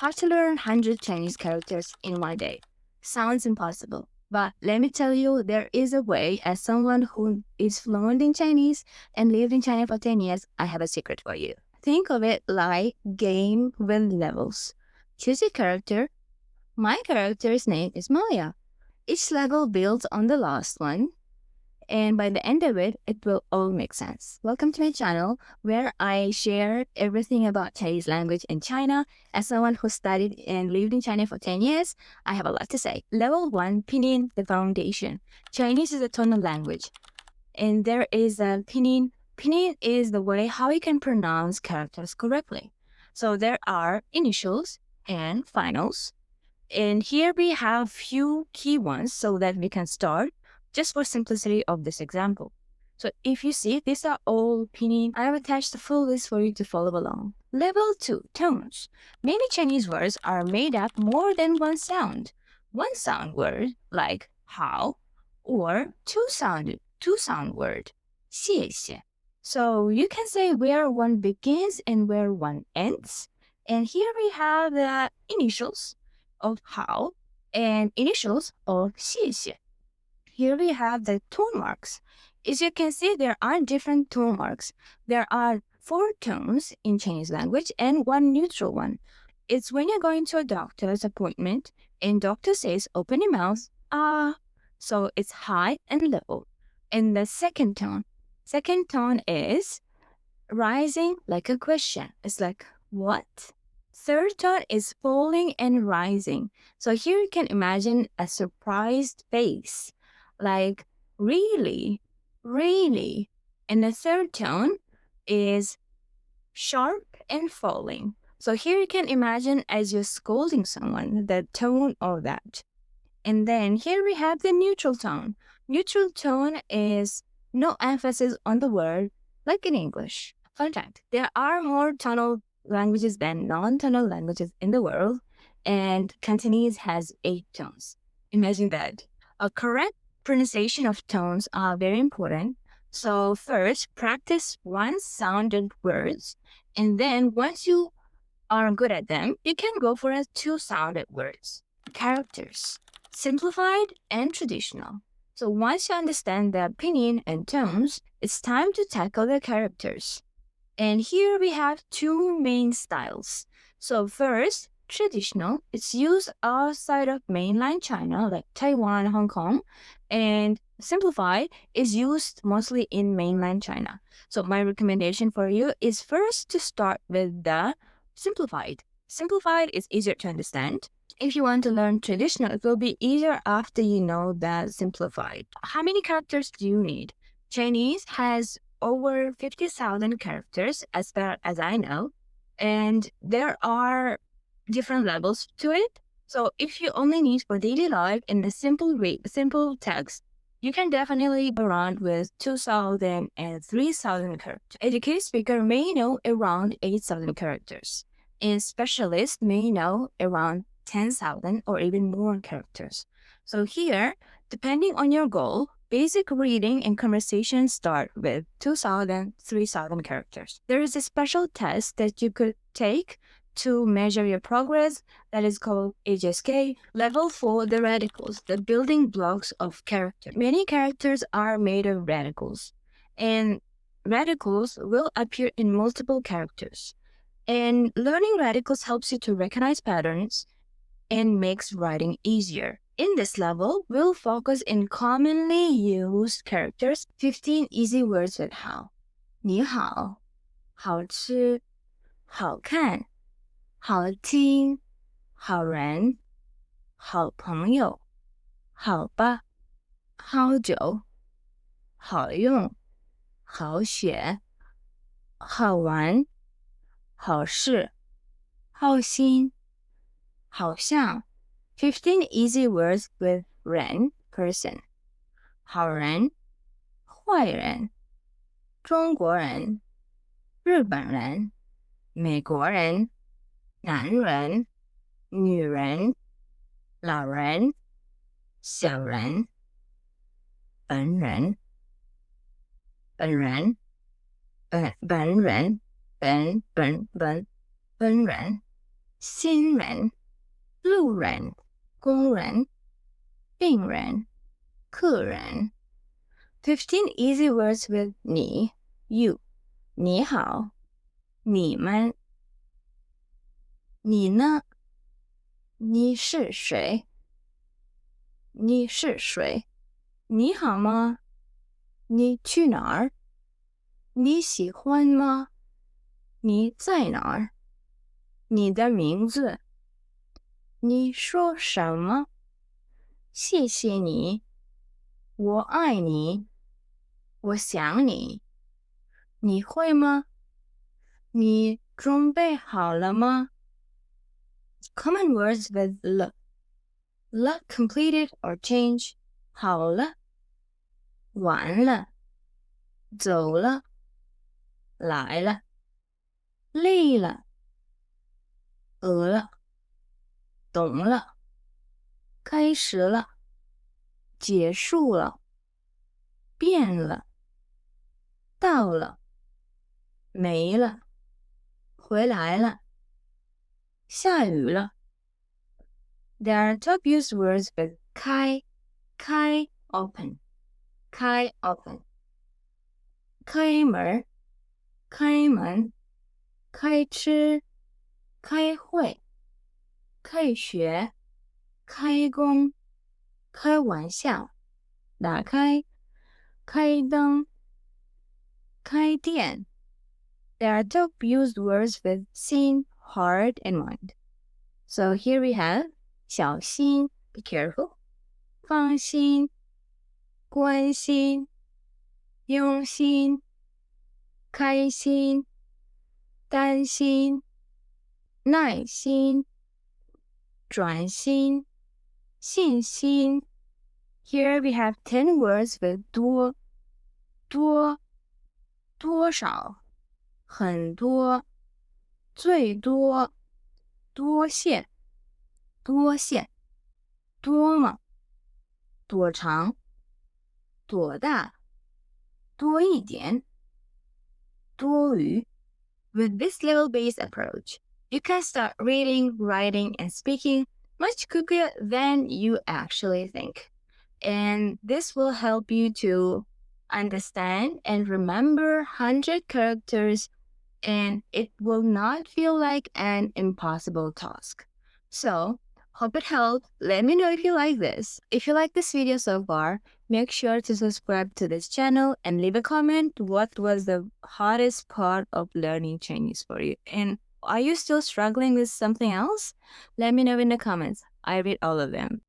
how to learn 100 Chinese characters in one day. Sounds impossible, but let me tell you, there is a way. As someone who is fluent in Chinese and lived in China for 10 years, I have a secret for you. Think of it like game with levels. Choose a character. My character's name is Maya. Each level builds on the last one, and by the end of it, it will all make sense. Welcome to my channel, where I share everything about Chinese language in China. As someone who studied and lived in China for 10 years, I have a lot to say. Level 1, pinyin, the foundation. Chinese is a tonal language, and there is a pinyin. Pinyin is the way how you can pronounce characters correctly. So there are initials and finals. And here we have few key ones so that we can start just for simplicity of this example. So if you see, these are all pinyin. I have attached a full list for you to follow along. Level 2, tones. Many Chinese words are made up more than one sound. One sound word like how, or two sound word 谢谢. So you can say where one begins and where one ends. And here we have the initials of how and initials of 谢谢. Here we have the tone marks. As you can see, there are different tone marks. There are 4 tones in Chinese language and 1 neutral one. It's when you're going to a doctor's appointment and doctor says, open your mouth, ah. So it's high and low. And the second tone is rising like a question. It's like, what? Third tone is falling and rising. So here you can imagine a surprised face, like really, really. And the third tone is sharp and falling. So here you can imagine as you're scolding someone, the tone of that. And then here we have the neutral tone. Neutral tone is no emphasis on the word, like in English. Fun fact, there are more tonal languages than non-tonal languages in the world, and Cantonese has 8 tones. Imagine that. A correct pronunciation of tones are very important. So first, practice one-sounded words, and then once you are good at them, you can go for a 2-sounded words. Characters, simplified and traditional. So once you understand the pinyin and tones, it's time to tackle the characters. And here we have 2 main styles. So first, traditional. It's used outside of mainland China, like Taiwan, Hong Kong. And simplified is used mostly in mainland China. So my recommendation for you is first to start with the simplified. Simplified is easier to understand. If you want to learn traditional, it will be easier after you know the simplified. How many characters do you need? Chinese has over 50,000 characters as far as I know, and there are different levels to it. So if you only need for daily life in the simple text, you can definitely go around with 2,000 and 3,000 characters. Educated speaker may know around 8,000 characters, and specialist may know around 10,000 or even more characters. So here, depending on your goal, basic reading and conversation start with 2,000, 3,000 characters. There is a special test that you could take to measure your progress that is called HSK. Level 4, the radicals, the building blocks of character. Many characters are made of radicals, and radicals will appear in multiple characters. And learning radicals helps you to recognize patterns and makes writing easier. In this level, we'll focus in commonly used characters, 15 easy words with how. 你好, 好吃, 好看, 好听, 好人, 好朋友, 好吧, 好久, 好用, 好写, 好玩, 好事, 好心, 好像. 15 easy words with 人, person. 好人, 坏人, 中国人, 日本人, 美国人, 男人, 女人, 老人, 小人, 本人, 本人, 本人, 本人,新人、路人、工人、病人、客人。 15 easy words with 你 you 你好你们你呢你是谁你是谁你好吗你去哪儿你喜欢吗你在哪儿你的名字你说什么谢谢你我爱你我想你你会吗你准备好了吗 Common words with了 completed or change 好了完了走了来了累了饿了懂了开始了结束了变了到了没了回来了下雨了 There are top used words with 开 open 开 open 开门开门开吃开会开学开工开玩笑打开开灯开店 There are top used words with 心 heart and mind. So here we have 小心 be careful 放心关心用心开心担心耐心转心信心 Here we have 10 words with 多多少很多最多多线多么多长多大多一点多余 With this level-based approach, you can start reading, writing, and speaking much quicker than you actually think. And this will help you to understand and remember 100 characters, and it will not feel like an impossible task. So, hope it helped. Let me know if you like this. If you like this video so far, make sure to subscribe to this channel and leave a comment what was the hardest part of learning Chinese for you. And are you still struggling with something else? Let me know in the comments. I read all of them.